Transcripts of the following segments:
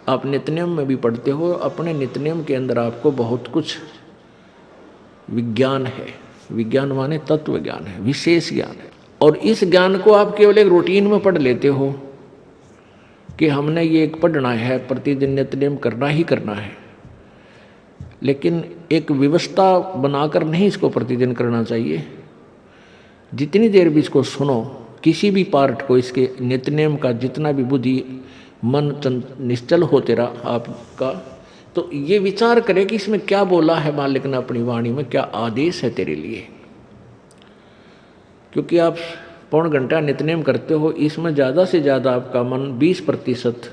आप नित्यनेम में भी पढ़ते हो, अपने नित्यनेम के अंदर आपको बहुत कुछ विज्ञान है। विज्ञान माने तत्व ज्ञान है, विशेष ज्ञान है। और इस ज्ञान को आप केवल एक रूटीन में पढ़ लेते हो कि हमने ये एक पढ़ना है, प्रतिदिन नित्यनेम करना ही करना है, लेकिन एक व्यवस्था बनाकर नहीं इसको प्रतिदिन करना चाहिए। जितनी देर भी इसको सुनो, किसी भी पार्ट को, इसके नित्यनेम का जितना भी बुद्धि मन निश्चल हो तेरा आपका, तो ये विचार करे कि इसमें क्या बोला है मालिक ने अपनी वाणी में, क्या आदेश है तेरे लिए। क्योंकि आप पौन घंटा नित्यनेम करते हो, इसमें ज़्यादा से ज़्यादा आपका मन 20%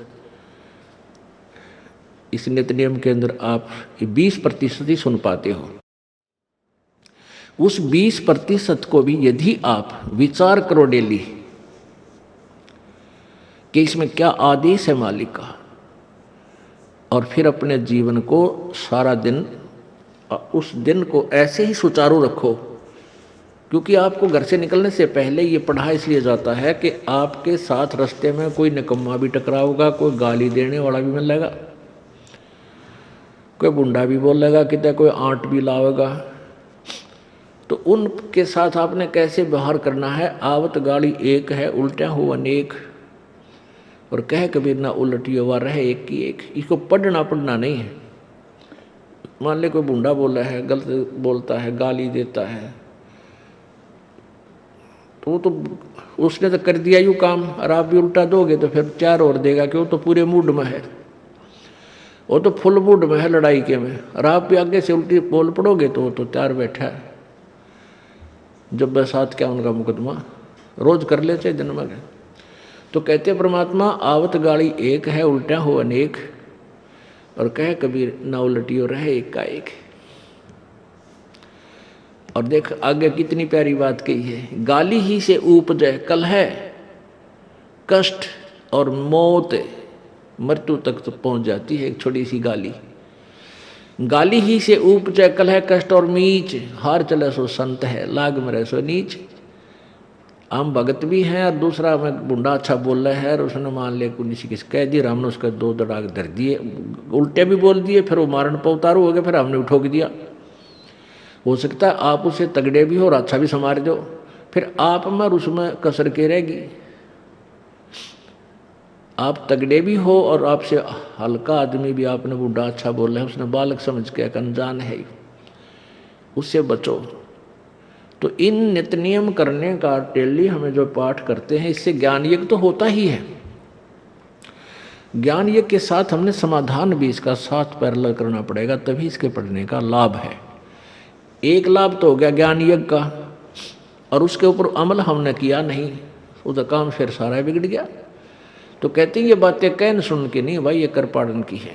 इस नित्यनेम के अंदर आप 20% ही सुन पाते हो। उस 20% को भी यदि आप विचार करो डेली कि इसमें क्या आदेश है मालिक का, और फिर अपने जीवन को सारा दिन, उस दिन को ऐसे ही सुचारू रखो। क्योंकि आपको घर से निकलने से पहले ये पढ़ा इसलिए जाता है कि आपके साथ रास्ते में कोई निकम्मा भी टकराओगा, कोई गाली देने वाला भी मिलेगा, कोई बुंडा भी बोलेगा, कितने कोई आंट भी लावेगा। तो उनके साथ आपने कैसे व्यवहार करना है। आवत गाड़ी एक है, उल्टा हो अनेक, और कह कबीर ना उलटी हुआ रहे एक की एक। इसको पढ़ना नहीं है। मान ले कोई बुंडा बोला है, गलत बोलता है, गाली देता है, तो उसने तो कर दिया यूँ काम, और आप भी उल्टा दोगे तो फिर 4 और देगा कि वो तो पूरे मूड में है, वो तो फुल मूड में है लड़ाई के में, और आप भी आगे से उल्टी बोल पड़ोगे तो वो तो तैयार बैठा है। जब बसात क्या उनका मुकदमा रोज कर लेते दिन में। तो कहते परमात्मा आवत गाड़ी एक है, उल्टा हो अनेक, और कह कबीर ना उलटियो रहे एक का एक। और देख आगे कितनी प्यारी बात कही है। गाली ही से उपजे कलह, कष्ट और मौत, मृत्यु तक तो पहुंच जाती है एक छोटी सी गाली। गाली ही से उपजे कलह, कष्ट और मीच, हार चले सो संत है, लाग मरे सो नीच। हम भगत भी हैं, और दूसरा में बुंडा अच्छा बोल रहा है, और उसने मान लिया किसी किस कह दिया, हमने उसका 2 दड़ाक धर दिए, उल्टे भी बोल दिए, फिर वो मारण पर उतारू हो गया, फिर हमने ठोक दिया। हो सकता है आप उसे तगड़े भी हो और अच्छा भी संवार दो, फिर आप में और उसमें कसर के रहेगी। आप तगड़े भी हो और आपसे हल्का आदमी भी आपने बूढ़ा अच्छा बोला है, उसने बालक समझ के, एक अनजान है, उससे बचो। तो इन नित्यनियम करने का डेली हमें जो पाठ करते हैं, इससे ज्ञान यज्ञ तो होता ही है। ज्ञान यज्ञ के साथ हमने समाधान भी इसका साथ पैरेलल करना पड़ेगा, तभी इसके पढ़ने का लाभ है। एक लाभ तो हो गया ज्ञान यज्ञ का, और उसके ऊपर अमल हमने किया नहीं, उसका काम फिर सारा बिगड़ गया। तो कहते हैं ये बातें कहन सुन के नहीं भाई, ये कर पाड़न की है।